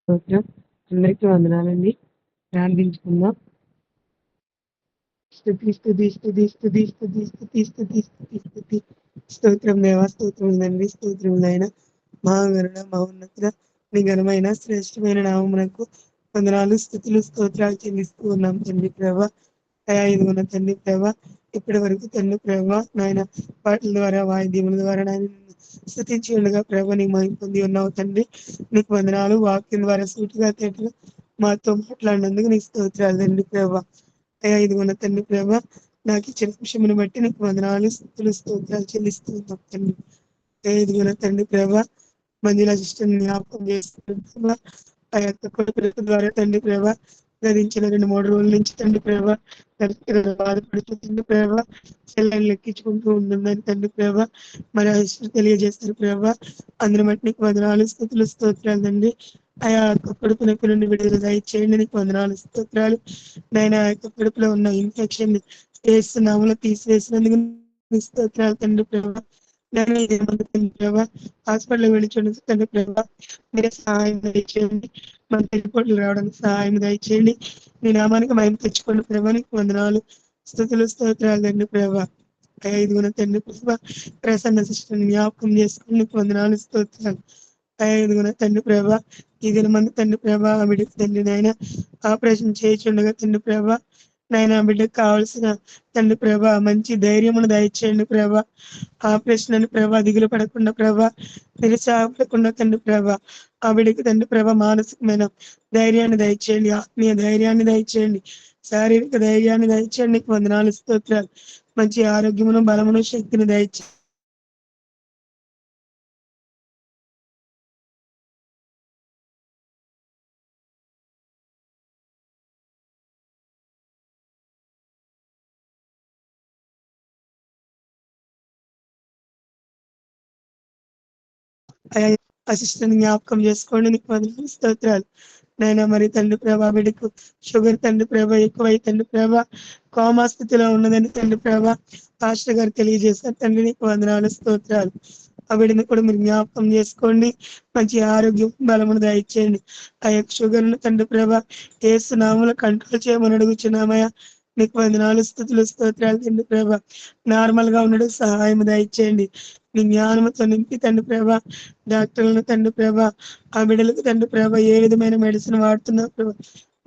స్తోత్రం. అందరికీ వందనాలండి. ప్రార్థించుకుందాం. స్తుతి స్తుతి స్తుతి స్తుతి స్తుతి స్తుతి స్తుతి స్తుతి స్తుతి స్తోత్రం దేవా, స్తోత్రం తండ్రి, స్తోత్రం నాయన. మహాగరుడ, మహోన్నతుడ, నీ ఘనమైన శ్రేష్టమైన నామమునకు వందనాలు, స్తుతులు, స్తోత్రాలు చెల్లిస్తూ ఉన్నాం తండ్రి ప్రభా. అయా ఇదిగోన తండ్రి ప్రభా, ఇప్పటి వరకు తండ్రి ప్రభా నాయన పాటల ద్వారా వాయిద్యముల ద్వారా నాయన స్తుతించి ఉండగా ప్రభా నీ మహిమ పొంది ఉన్నావు తండ్రి. నీకు వందనాలు. వాక్యం ద్వారా సూటిగా తేటగా మాతో మాట్లాడినందుకు నీకు స్తోత్రాలు తండ్రి ప్రభా. అయా ఇదిగోన తండ్రి ప్రభా, నాకు ఇచ్చిన విషయమును బట్టి నీకు వందనాలు, స్తుతులు, స్తోత్రాలు చెల్లిస్తూ ఉన్నాం తండ్రి. అయా ఇదిగోన తండ్రి ప్రభా, మంజుల సిస్టర్ జ్ఞాపకం చేస్తున్న ప్రభా, ఆ యొక్క కొడుకు ద్వారా తండ్రి ప్రభా గడించిన 2-3 రోజుల నుంచి తండ్రి ప్రభా బాధపడుతుంది ప్రభా, సెల్లైన్ లెక్కించుకుంటూ ఉంటుందని తండ్రి ప్రభా మరి ఆ సిస్టర్ తెలియజేస్తారు ప్రభా. అందరి బట్టి నీకు వందనాలు, స్తుతులు, స్తోత్రాలు తండ్రి. ఆ యొక్క కడుపు నొప్పి నుండి విడుదల దయచేయండి, నీకు వందనాలు, స్తోత్రాలు. నేను ఆ యొక్క కడుపులో ఉన్న ఇన్ఫెక్షన్ వేస్తున్నాములో తీసివేసినందుకు నీకు స్తోత్రాలు తండ్రి ప్రభా. నేను ఇదేమంది తండ్రి ప్రభా, హాస్పిటల్ వెళ్ళి చూడండి తండ్రి ప్రభా, మీరే సహాయం దయచేయండి. మన తెలిపోట్లు రావడానికి సహాయం దయచేయండి. నీ నామానికి మహిమ తెచ్చుకోండి ప్రభా, నీకు వందనాలు, స్తుతులు, స్తోత్రాలు తండ్రి ప్రభా. 5 తండ్రి ప్రభా, ప్రసన్న సిస్టర్ జ్ఞాపకం చేసుకుని నీకు వందనాలు, స్తోత్రాలు. 5 తండ్రి ప్రభా, ఈ దినమందు తండ్రి ప్రభా ఆ బిడ్డకు తండ్రి నాయన ఆపరేషన్ చేయించుండగా తండ్రి ప్రభా నాయన ఆ బిడ్డకు కావాల్సిన తండ్రి ప్రభా మంచి ధైర్యమును దయచేయండి ప్రభా. ఆపరేషన్ అని ప్రభా దిగులు పడకుండా ప్రభా, నిరుత్సాహపడకుండా తండ్రి ప్రభా ఆ బిడ్డకి తండ్రి ప్రభా మానసికమైన ధైర్యాన్ని దయచేయండి, ఆత్మీయ ధైర్యాన్ని దయచేయండి, శారీరక ధైర్యాన్ని దయచేయండి. నీకు వందనాలు, స్తోత్రాలు. మంచి ఆరోగ్యమును, బలమును, శక్తిని దయచేయండి. అసిస్టెంట్ జ్ఞాపకం చేసుకోండి, నీకు వందనాలు, స్తోత్రాలు. నాయన మరి తండ్రి ప్రభా బిడ్డకు షుగర్ తండ్రి ప్రభా ఎక్కువై తండ్రి ప్రభా కోమా స్థితిలో ఉన్నదని తండ్రి ప్రభా పాస్టర్ గారు తెలియజేశారు తండ్రి, నీకు వందనాలు, స్తోత్రాలు. ఆ బిడ్డని కూడా మీరు జ్ఞాపకం చేసుకోండి, మంచి ఆరోగ్యం, బలమును దయచేయండి. ఆ యొక్క షుగర్ను తండ్రి ప్రభా ఏసునామములో కంట్రోల్ చేయమని అడుగుచున్నామయ్యా. నీకు వందనాలు, స్తుతులు, స్తోత్రాలు తండ్రి ప్రభా. నార్మల్ గా ఉండడం సహాయం దయచేయండి. నీ జ్ఞానముతో నింపి తండ్రి ప్రభా డాక్టర్లను తండ్రి ప్రభా ఆ బిడ్డలకు తండ్రి ప్రభా ఏ విధమైన మెడిసిన్ వాడుతున్నా ప్రభా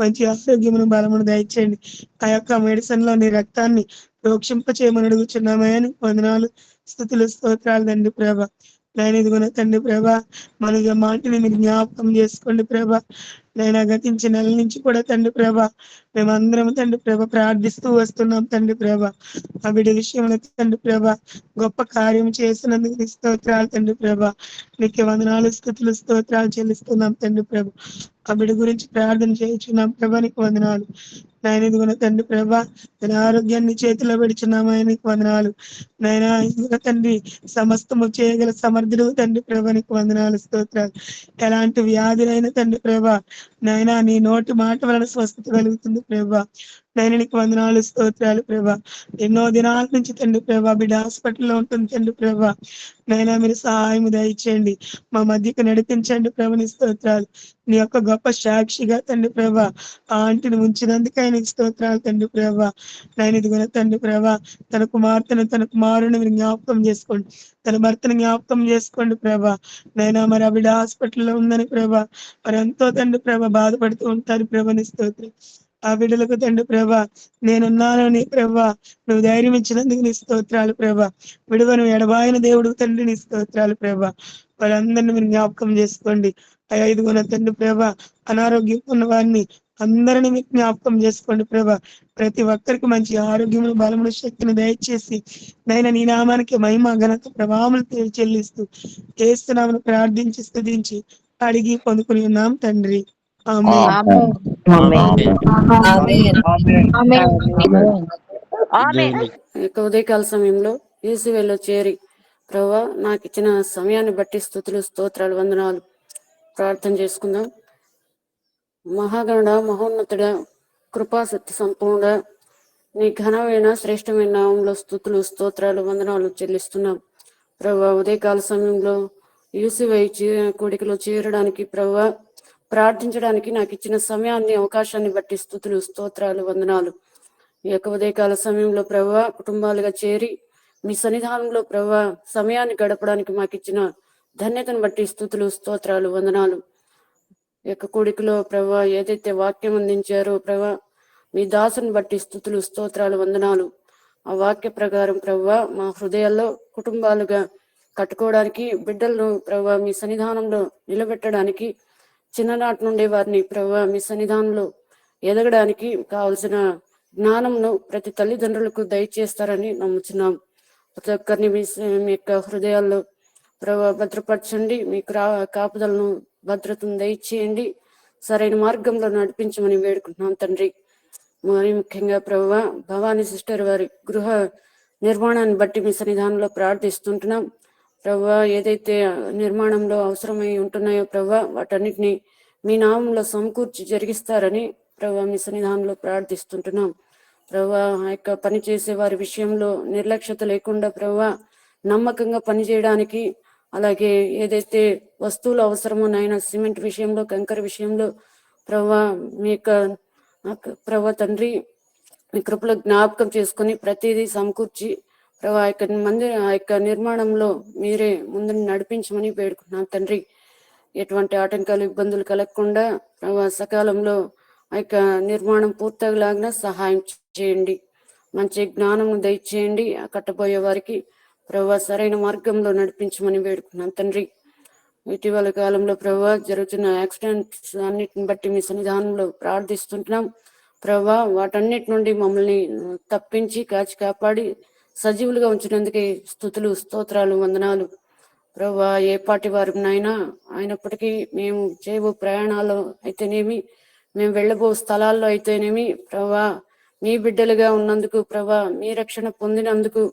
మంచి ఆరోగ్యమును, బలమును దయచేయండి. ఆ యొక్క మెడిసిన్ లో నీ రక్తాన్ని ప్రోక్షింప చేయమని అడుగుచున్నామయ్యా. నీకు వందనాలు, స్తుతులు, స్తోత్రాలు తండ్రి ప్రభా. నేను ఇదిగోన తండ్రి ప్రభా మన మాటని మీరు జ్ఞాపకం చేసుకోండి ప్రభా. నేను గతించిన నెల నుంచి కూడా తండ్రి ప్రభా మేమందరం తండ్రి ప్రభ ప్రార్థిస్తూ వస్తున్నాం తండ్రి ప్రభ. ఆ బిడ్డ విషయంలో తండ్రి ప్రభ గొప్ప కార్యం చేసినందుకు నీ స్తోత్రాలు తండ్రి ప్రభ. నీకు వందనాలు, స్తుతులు, స్తోత్రాలు చెల్లిస్తున్నాం తండ్రి ప్రభ. ఆ బిడ్డ గురించి ప్రార్థన చేయించున్నాం ప్రభా, నీకు వందనాలు. నాయన ఇదిగోన తండ్రి ప్రభా తన ఆరోగ్యాన్ని చేతిలో పెడుచున్నామని నీకు వందనాలు. నాయన ఇదిగో తండ్రి సమస్తము చేయగల సమర్థుడు తండ్రి ప్రభా, నీకు వందనాలు, స్తోత్రాలు. ఎలాంటి వ్యాధులైన తండ్రి ప్రభా నాయన నీ నోటి మాట వలన స్వస్థత కలుగుతుంది ప్రభా. నాయన నీకు వందనాలు, స్తోత్రాలు ప్రభా. ఎన్నో దినాల నుంచి తండ్రి ప్రభా బిడ్డ హాస్పిటల్లో ఉంటుంది తండ్రి ప్రభా. నాయన మీరు సహాయం దయచేయండి, మా మధ్యకు నడిపించండి ప్రభు. నీ స్తోత్రాలు. నీ యొక్క గొప్ప సాక్షిగా తండ్రి ప్రభా ఆ ఆంటీని ఉంచినందుకై నీకు స్తోత్రాలు తండ్రి ప్రభా. నాయన ఇదిగోన తండ్రి ప్రభా తన కుమార్తెను, తన కుమారుని మీరు జ్ఞాపకం చేసుకోండి, తన భర్తను జ్ఞాపకం చేసుకోండి ప్రభా. నైనా మరి ఆ బిడ్డ హాస్పిటల్లో ఉందని ప్రభా మరి ఎంతో తండ్రి ప్రభ బాధపడుతూ ఉంటారు ప్రభ. నీ స్తోత్రం. ఆ బిడ్డలకు తండ్రి ప్రభ నేనున్నాను నీ ప్రభ, నువ్వు ధైర్యం ఇచ్చినందుకు నీ స్తోత్రాలు ప్రభ. విడువను ఎడబాయిన దేవుడు తండ్రి, నీ స్తోత్రాలు ప్రభ. వాళ్ళందరినీ మీరు జ్ఞాపకం చేసుకోండి. ఆ 5 తండ్రి ప్రభ అనారోగ్యం ఉన్న వారిని అందరినీ మీరు జ్ఞాపకం చేసుకోండి ప్రభ. ప్రతి ఒక్కరికి మంచి ఆరోగ్యమును, బలమును, శక్తిని దయచేసి నైనా నీ నామానికి మహిమ, ఘనత, ప్రభావములు చెల్లిస్తూ ఏస్తున్నామని ప్రార్థించి స్తుతించి అడిగి పొందుకుని ఉన్నాం తండ్రి. ఆమేన్. ఆమేన్. ఆమేన్. ఆమేన్. ఆమేన్. ఉదయకాల సమయంలో యేసువేలో చేరి ప్రభా నాకు ఇచ్చిన సమయాన్ని బట్టి స్తుతులు, స్తోత్రాలు, వందనాలు ప్రార్థన చేసుకుందాం. మహాగణుడ, మహోన్నతుడ, కృపాశక్తి సంపూర్ణ, నీ ఘనమైన శ్రేష్టమైన నామంలో స్తుతులు, స్తోత్రాలు, వందనాలు చెల్లిస్తున్నాం ప్రభా. ఉదయకాల సమయంలో యూసువై కోడికలో చేరడానికి ప్రభా ప్రార్థించడానికి నాకు ఇచ్చిన సమయాన్ని, అవకాశాన్ని బట్టి స్తుతులు, స్తోత్రాలు, వందనాలు. ఈ యొక్క ఉదయకాల సమయంలో ప్రభువా కుటుంబాలుగా చేరి మీ సన్నిధానంలో ప్రభువా సమయాన్ని గడపడానికి మాకు ఇచ్చిన ధన్యతను బట్టి స్తుతులు, స్తోత్రాలు, వందనాలు. ఈ యొక్క కూడికలో ప్రభువా ఏదైతే వాక్యం అందించారో ప్రభువా మీ దాసుని బట్టి స్తుతులు, స్తోత్రాలు, వందనాలు. ఆ వాక్య ప్రకారం ప్రభువా మా హృదయాల్లో కుటుంబాలుగా కట్టుకోవడానికి, బిడ్డలను ప్రభువా మీ సన్నిధానంలో నిలబెట్టడానికి, చిన్ననాటి నుండి వారిని ప్రభువా మీ సన్నిధానంలో ఎదగడానికి కావలసిన జ్ఞానంను ప్రతి తల్లిదండ్రులకు దయచేస్తారని నమ్ముచున్నాం. ప్రతి ఒక్కరిని మీ యొక్క హృదయాల్లో ప్రభువా భద్రపరచండి. మీ కాపుదలను, భద్రతను దయచేయండి. సరైన మార్గంలో నడిపించమని వేడుకుంటున్నాం తండ్రి. మరి ముఖ్యంగా ప్రభువా భవానీ సిస్టర్ వారి గృహ నిర్మాణాన్ని బట్టి మీ సన్నిధానంలో ప్రార్థిస్తుంటున్నాం. ప్రభువా ఏదైతే నిర్మాణంలో అవసరమై ఉంటున్నాయో ప్రభువా వాటన్నిటిని మీ నామంలో సమకూర్చి జరిగిస్తారని ప్రభువా మీ సన్నిధానంలో ప్రార్థిస్తుంటున్నాం. ప్రభువా ఆ యొక్క పని చేసే వారి విషయంలో నిర్లక్ష్యత లేకుండా ప్రభువా నమ్మకంగా పనిచేయడానికి, అలాగే ఏదైతే వస్తువులు అవసరమో నాయన సిమెంట్ విషయంలో, కంకర విషయంలో ప్రభువా మీ యొక్క ప్రభువా తండ్రి మీ కృపలో జ్ఞాపకం చేసుకుని ప్రతిదీ సమకూర్చి ప్రభా ఆ యొక్క నిర్మాణంలో మీరే ముందు నడిపించమని వేడుకుంటున్నాం తండ్రి. ఎటువంటి ఆటంకాలు, ఇబ్బందులు కలగకుండా ప్రభా సకాలంలో ఆ యొక్క నిర్మాణం పూర్తగలాగిన సహాయం చేయండి. మంచి జ్ఞానం దయచేయండి. ఆ కట్టబోయే వారికి ప్రభా సరైన మార్గంలో నడిపించమని వేడుకున్నాం తండ్రి. ఇటీవల కాలంలో ప్రభా జరుగుతున్న యాక్సిడెంట్స్ అన్నిటిని బట్టి మీ సన్నిధానంలో ప్రార్థిస్తుంటున్నాం. ప్రభా వాటన్నిటి నుండి మమ్మల్ని తప్పించి కాచి కాపాడి సజీవులుగా ఉంచినందుకే స్తుతులు, స్తోత్రాలు, వందనాలు. ప్రభా ఏ పాటి వారు నాయనా అయినప్పటికీ మేము చేయబో ప్రయాణాలు అయితేనేమి, మేము వెళ్ళబో స్థలాల్లో అయితేనేమి ప్రభా మీ బిడ్డలుగా ఉన్నందుకు, ప్రభా మీ రక్షణ పొందినందుకు,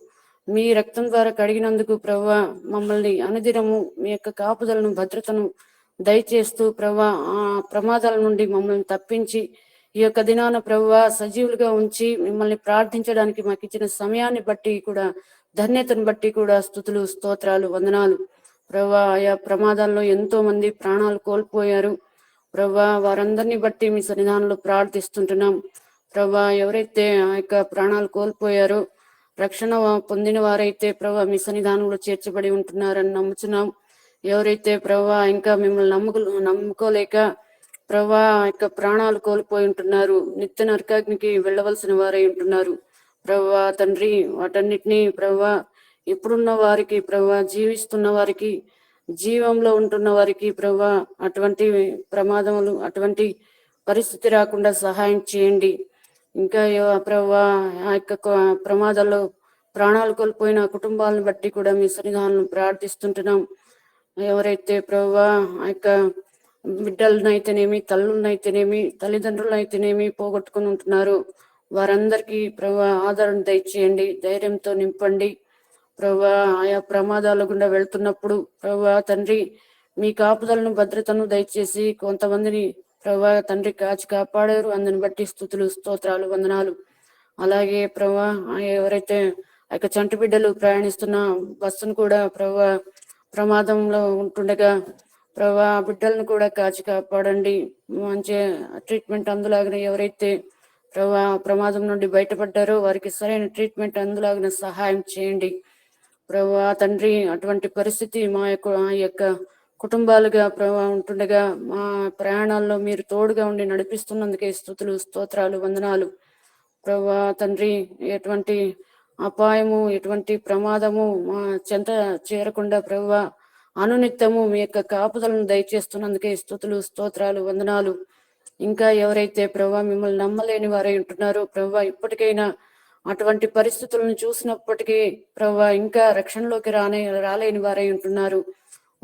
మీ రక్తం ద్వారా కడిగినందుకు ప్రభా మమ్మల్ని అనుదినము మీ యొక్క కాపుదలను, భద్రతను దయచేస్తూ ప్రభా ఆ ప్రమాదాల నుండి మమ్మల్ని తప్పించి ఈ యొక్క దినాన ప్రభువా సజీవులుగా ఉంచి మిమ్మల్ని ప్రార్థించడానికి మాకు ఇచ్చిన సమయాన్ని బట్టి కూడా, ధన్యతను బట్టి కూడా స్తుతులు, స్తోత్రాలు, వందనాలు. ప్రభువా ఆయా ప్రమాదాల్లో ఎంతో మంది ప్రాణాలు కోల్పోయారు. ప్రభువా వారందరినీ బట్టి మీ సన్నిధానంలో ప్రార్థిస్తుంటున్నాం. ప్రభువా ఎవరైతే ఆ యొక్క ప్రాణాలు కోల్పోయారో, రక్షణ పొందిన వారైతే ప్రభువా మీ సన్నిధానంలో చేర్చబడి ఉంటున్నారని నమ్ముచున్నాం. ఎవరైతే ప్రభువా ఇంకా మిమ్మల్ని నమ్ముకోలేక ప్రభా యొక్క ప్రాణాలు కోల్పోయి ఉంటున్నారు, నిత్య నరకాగ్నికి వెళ్ళవలసిన వారై ఉంటున్నారు. ప్రభా తండ్రి వాటన్నిటినీ ప్రభా ఇప్పుడున్న వారికి, ప్రభా జీవిస్తున్న వారికి, జీవంలో ఉంటున్న వారికి ప్రభా అటువంటి ప్రమాదములు, అటువంటి పరిస్థితి రాకుండా సహాయం చేయండి. ఇంకా ప్రభా ఆ యొక్క ప్రమాదాల్లో ప్రాణాలు కోల్పోయిన కుటుంబాలను బట్టి కూడా మీ సన్నిధానం ప్రార్థిస్తుంటున్నాం. ఎవరైతే ప్రభా ఆ యొక్క బిడ్డలనైతేనేమి, తల్లులనైతేనేమి, తల్లిదండ్రులనైతేనేమి పోగొట్టుకుని ఉంటున్నారు, వారందరికీ ప్రభా ఆదరణ దయచేయండి, ధైర్యంతో నింపండి. ప్రభా ఆయా ప్రమాదాల గుండా వెళ్తున్నప్పుడు ప్రభా తండ్రి మీ కాపుదలను, భద్రతను దయచేసి కొంతమందిని ప్రభా తండ్రి కాచి కాపాడారు. అందుని బట్టి స్తుతులు, స్తోత్రాలు, వందనాలు. అలాగే ప్రభా ఎవరైతే ఆ యొక్క చంటి బిడ్డలు ప్రయాణిస్తున్న బస్సును కూడా ప్రభా ప్రమాదంలో ఉంటుండగా ప్రభా బిడ్డలను కూడా కాచి కాపాడండి. మంచి ట్రీట్మెంట్ అందులాగిన ఎవరైతే ప్రభా ప్రమాదం నుండి బయటపడ్డారో వారికి సరైన ట్రీట్మెంట్ అందులాగిన సహాయం చేయండి. ప్రభా తండ్రి అటువంటి పరిస్థితి మా యొక్క కుటుంబాలుగా ప్రభా ఉంటుండగా మా ప్రయాణాల్లో మీరు తోడుగా ఉండి నడిపిస్తున్నందుకే స్తుతులు, స్తోత్రాలు, వందనాలు. ప్రభా తండ్రి ఎటువంటి అపాయము, ఎటువంటి ప్రమాదము మా చెంత చేరకుండా ప్రభా అనునిత్యము మీ యొక్క కాపుదలను దయచేస్తున్నందుకే స్తుతులు, స్తోత్రాలు, వందనాలు. ఇంకా ఎవరైతే ప్రభా మిమ్మల్ని నమ్మలేని వారై ఉంటున్నారో ప్రభా ఇప్పటికైనా అటువంటి పరిస్థితులను చూసినప్పటికీ ప్రభా ఇంకా రక్షణలోకి రాలేని వారై ఉంటున్నారు.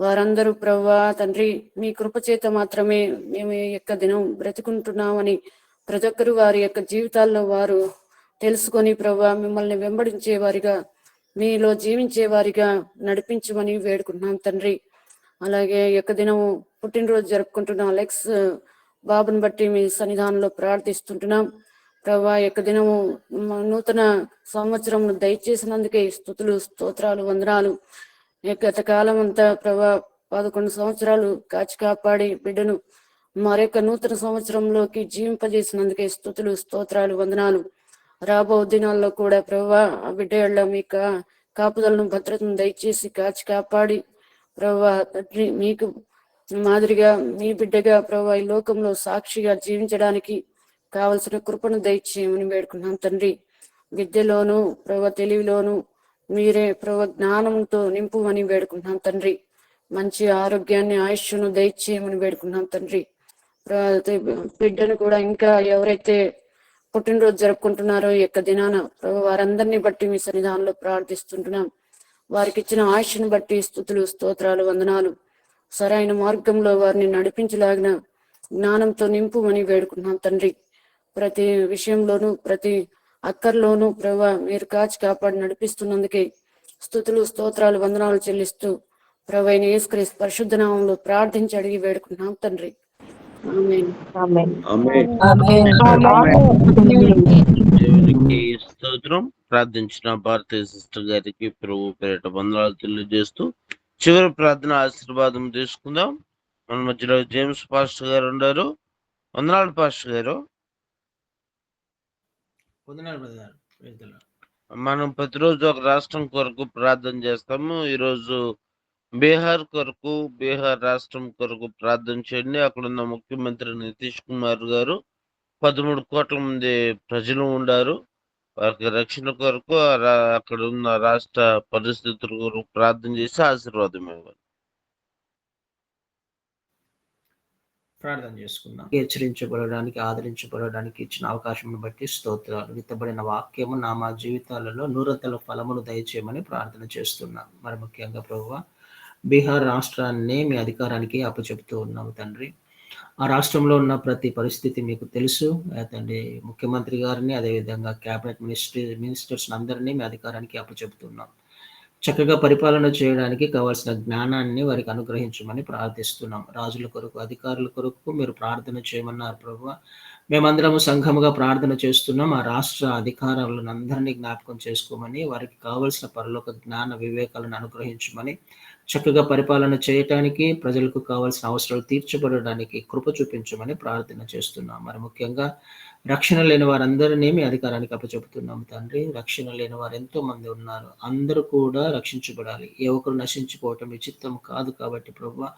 వారందరూ ప్రభా తండ్రి మీ కృపచేత మాత్రమే మేము ఈ యొక్క దినం బ్రతుకుంటున్నామని ప్రతి ఒక్కరు వారి యొక్క జీవితాల్లో వారు తెలుసుకొని ప్రభా మిమ్మల్ని వెంబడించే వారిగా, మీలో జీవించే వారిగా నడిపించమని వేడుకుంటున్నాం తండ్రి. అలాగే ఈ యొక్క దినము పుట్టినరోజు జరుపుకుంటున్న అలెక్స్ బాబుని బట్టి మీ సన్నిధానంలో ప్రార్థిస్తుంటున్నాం. ప్రభా యొక్క దినము నూతన సంవత్సరం దయచేసినందుకే స్తుతులు, స్తోత్రాలు, వందనాలు. గత కాలం అంతా ప్రభా 11 సంవత్సరాలు కాచి కాపాడి బిడ్డను మరొక నూతన సంవత్సరంలోకి జీవింపజేసినందుకే స్తుతులు, స్తోత్రాలు, వందనాలు. రాబో దినాల్లో కూడా ప్రభువా ఆ బిడ్డ మీకు కాపుదలను, భద్రతను దయచేసి కాచి కాపాడి ప్రభువా తండ్రి మీకు మాదిరిగా మీ బిడ్డగా ప్రభువా ఈ లోకంలో సాక్షిగా జీవించడానికి కావలసిన కృపను దయచేయమని వేడుకున్నాం తండ్రి. విద్యలోను ప్రభు తెలివిలోను మీరే ప్రభు జ్ఞానంతో నింపుమని వేడుకుంటున్నాం తండ్రి. మంచి ఆరోగ్యాన్ని, ఆయుష్ను దయచేయమని వేడుకున్నాం తండ్రి. బిడ్డను కూడా ఇంకా ఎవరైతే పుట్టినరోజు జరుపుకుంటున్నారో ఈ యొక్క దినాన ప్రభు వారందరినీ బట్టి మీ సన్నిధానంలో ప్రార్థిస్తుంటున్నాం. వారికి ఇచ్చిన ఆయుష్ను బట్టి స్తుతులు, స్తోత్రాలు, వందనాలు. సరైన మార్గంలో వారిని నడిపించలాగిన జ్ఞానంతో నింపుమని వేడుకుంటున్నాం తండ్రి. ప్రతి విషయంలోనూ ప్రతి అక్కర్లోనూ ప్రభు మీరు కాచి కాపాడి నడిపిస్తున్నందుకే స్తుతులు, స్తోత్రాలు, వందనాలు చెల్లిస్తూ ప్రభు అయిన యేసుక్రీస్తు పరిశుద్ధ నామంలో ప్రార్థించి అడిగి వేడుకుంటున్నాం తండ్రి. దేవునికి స్తోత్రం. ప్రార్థించిన భారతీయ సిస్టర్ గారికి ప్రభు పేరిట వందనాలు తెలియజేస్తూ చివరి ప్రార్థన ఆశీర్వాదం తీసుకుందాం. మన మధ్యలో జేమ్స్ పాస్టర్ గారు ఉన్నారు. వందనాలు పాస్టర్ గారు. మనం ప్రతిరోజు ఒక రాష్ట్రం కొరకు ప్రార్థన చేస్తాము. ఈరోజు బీహార్ కొరకు, బీహార్ రాష్ట్రం కొరకు ప్రార్థన చేయండి. అక్కడున్న ముఖ్యమంత్రి నితీష్ కుమార్ గారు 13 కోట్ల మంది ప్రజలు ఉండారు. వారికి రక్షణ కొరకు అక్కడ ఉన్న రాష్ట్ర పరిస్థితుల కొరకు ప్రార్థన చేసి ఆశీర్వాదం ఇవ్వాలి. ప్రార్థన చేసుకుందాం. హెచ్చరించబడడానికి, ఆదరించబడడానికి ఇచ్చిన అవకాశం బట్టి స్తోత్రాలు. విత్తబడిన వాక్యము మా జీవితాలలో నూరంతల ఫలమును దయచేయమని ప్రార్థన చేస్తున్నాం. మరి ముఖ్యంగా ప్రభువా బీహార్ రాష్ట్రాన్ని మీ అధికారానికి అప్పచెప్తూ ఉన్నాము తండ్రి. ఆ రాష్ట్రంలో ఉన్న ప్రతి పరిస్థితి మీకు తెలుసు తండ్రి. ముఖ్యమంత్రి గారిని, అదేవిధంగా క్యాబినెట్ మినిస్టర్స్ అందరినీ మీ అధికారానికి అప్పచెప్తున్నాం. చక్కగా పరిపాలన చేయడానికి కావాల్సిన జ్ఞానాన్ని వారికి అనుగ్రహించమని ప్రార్థిస్తున్నాం. రాజుల కొరకు, అధికారుల కొరకు మీరు ప్రార్థన చేయమన్నారు ప్రభువా. మేమందరము సంఘముగా ప్రార్థన చేస్తున్నాం. ఆ రాష్ట్ర అధికారులను అందరినీ జ్ఞాపకం చేసుకోమని, వారికి కావలసిన పరలోక జ్ఞాన వివేకాలను అనుగ్రహించమని, చక్కగా పరిపాలన చేయటానికి, ప్రజలకు కావాల్సిన అవసరాలు తీర్చబడడానికి కృప చూపించమని ప్రార్థన చేస్తున్నాం. మరి ముఖ్యంగా రక్షణ లేని వారందరినీ మీ అధికారానికి అప్పచెపుతున్నాం తండ్రి. రక్షణ లేని వారు ఎంతో మంది ఉన్నారు. అందరూ కూడా రక్షించబడాలి. ఏ ఒక్కరు నశించిపోవటం మీ చిత్తం కాదు. కాబట్టి ప్రభువా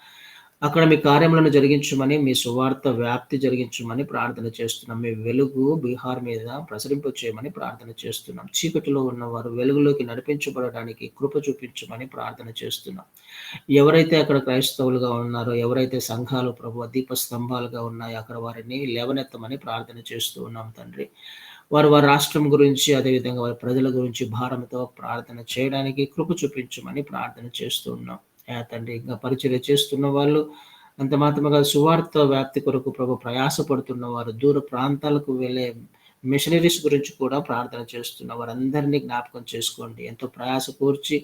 అక్కడ మీ కార్యములను జరిగించమని, మీ సువార్త వ్యాప్తి జరిగించమని ప్రార్థన చేస్తున్నాం. మీ వెలుగు బీహార్ మీద ప్రసరింప చేయమని ప్రార్థన చేస్తున్నాం. చీకటిలో ఉన్నవారు వెలుగులోకి నడిపించబడడానికి కృప చూపించమని ప్రార్థన చేస్తున్నాం. ఎవరైతే అక్కడ క్రైస్తవులుగా ఉన్నారో, ఎవరైతే సంఘాలు ప్రభు దీపస్తంభాలుగా ఉన్నాయో అక్కడ వారిని లేవనెత్తమని ప్రార్థన చేస్తూ ఉన్నాం తండ్రి. వారి రాష్ట్రం గురించి, అదేవిధంగా వారి ప్రజల గురించి భారంతో ప్రార్థన చేయడానికి కృప చూపించమని ప్రార్థన చేస్తూ ఉన్నాం తండ్రి. ఇంకా పరిచర్య చేస్తున్న వాళ్ళు అంత మాత్రముగా సువార్త వ్యాప్తి కొరకు ప్రభు ప్రయాసపడుతున్న వారు, దూర ప్రాంతాలకు వెళ్ళే మిషనరీస్ గురించి కూడా ప్రార్థన చేస్తున్న వారందరినీ జ్ఞాపకం చేసుకోండి. ఎంతో ప్రయాస కూర్చి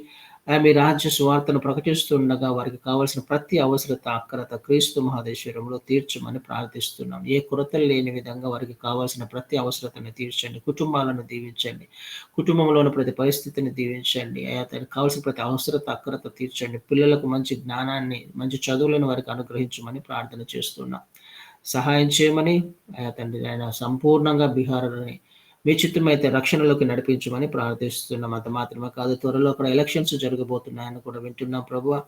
మీ రాజ్య సువార్తను ప్రకటిస్తుండగా వారికి కావాల్సిన ప్రతి అవసరత, అక్కరత క్రీస్తు మహాదేశ్వరంలో తీర్చమని ప్రార్థిస్తున్నాం. ఏ కొరతలు లేని విధంగా వారికి కావాల్సిన ప్రతి అవసరతను తీర్చండి. కుటుంబాలను దీవించండి. కుటుంబంలోని ప్రతి పరిస్థితిని దీవించండి. తనకు కావాల్సిన ప్రతి అవసరత, అక్కరత తీర్చండి. పిల్లలకు మంచి జ్ఞానాన్ని, మంచి చదువులను వారికి అనుగ్రహించమని ప్రార్థన చేస్తున్నాం. సహాయం చేయమని తండ్రి ఆయన సంపూర్ణంగా బీహార్ని మీ చిత్తమైతే రక్షణలోకి నడిపించమని ప్రార్థిస్తున్నాం. అంత మాత్రమే కాదు, త్వరలో అక్కడ ఎలక్షన్స్ జరగబోతున్నాయని కూడా వింటున్నాం ప్రభువా.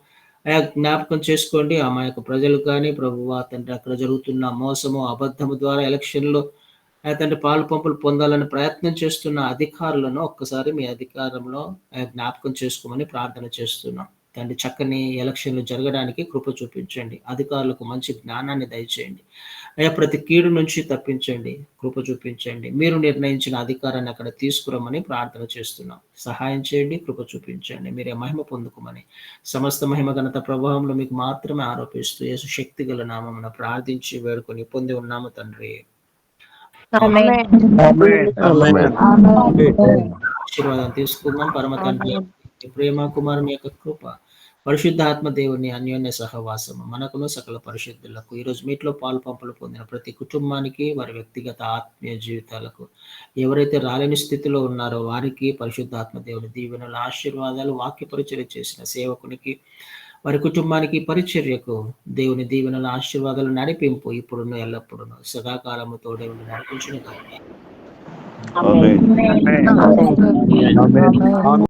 జ్ఞాపకం చేసుకోండి ఆ మా యొక్క ప్రజలు కానీ ప్రభువా తండ్రి. అక్కడ జరుగుతున్న మోసము, అబద్ధము ద్వారా ఎలక్షన్లో తండ్రి పాలు పంపులు పొందాలని ప్రయత్నం చేస్తున్న అధికారులను ఒక్కసారి మీ అధికారంలో జ్ఞాపకం చేసుకోమని ప్రార్థన చేస్తున్నాం తండ్రి. చక్కని ఎలక్షన్లు జరగడానికి కృప చూపించండి. అధికారులకు మంచి జ్ఞానాన్ని దయచేయండి. ప్రతి కీడు నుంచి తప్పించండి, కృప చూపించండి. మీరు నిర్ణయించిన అధికారాన్ని అక్కడ తీసుకురమ్మని ప్రార్థన చేస్తున్నాం. సహాయం చేయండి, కృప చూపించండి. మీరే మహిమ పొందుకోమని, సమస్త మహిమ ఘనత ప్రభావంలో మీకు మాత్రమే ఆరోపిస్తూ యేసు శక్తి గల నామమున ప్రార్థించి వేడుకొని పొంది ఉన్నాము తండ్రి. ఆశీర్వాదం తీసుకుందాం. పరమ తండ్రి ప్రేమ, కుమారుని యొక్క కృప, పరిశుద్ధాత్మ దేవుని అన్యోన్య సహవాసము మనకును సకల పరిశుద్ధులకు, ఈరోజు మీట్లో పాలు పంపులు పొందిన ప్రతి కుటుంబానికి, వారి వ్యక్తిగత ఆత్మీయ జీవితాలకు, ఎవరైతే రాలేని స్థితిలో ఉన్నారో వారికి పరిశుద్ధాత్మ దేవుని దీవెనలు, ఆశీర్వాదాలు, వాక్య పరిచర్య చేసిన సేవకునికి, వారి కుటుంబానికి పరిచర్యకు దేవుని దీవెనల ఆశీర్వాదాలు నడిపింపు ఇప్పుడున్న ఎల్లప్పుడూ సదాకాలము తోడే ఉండి నడిపించును గాక. ఆమేన్. ఆమేన్. ఆమేన్.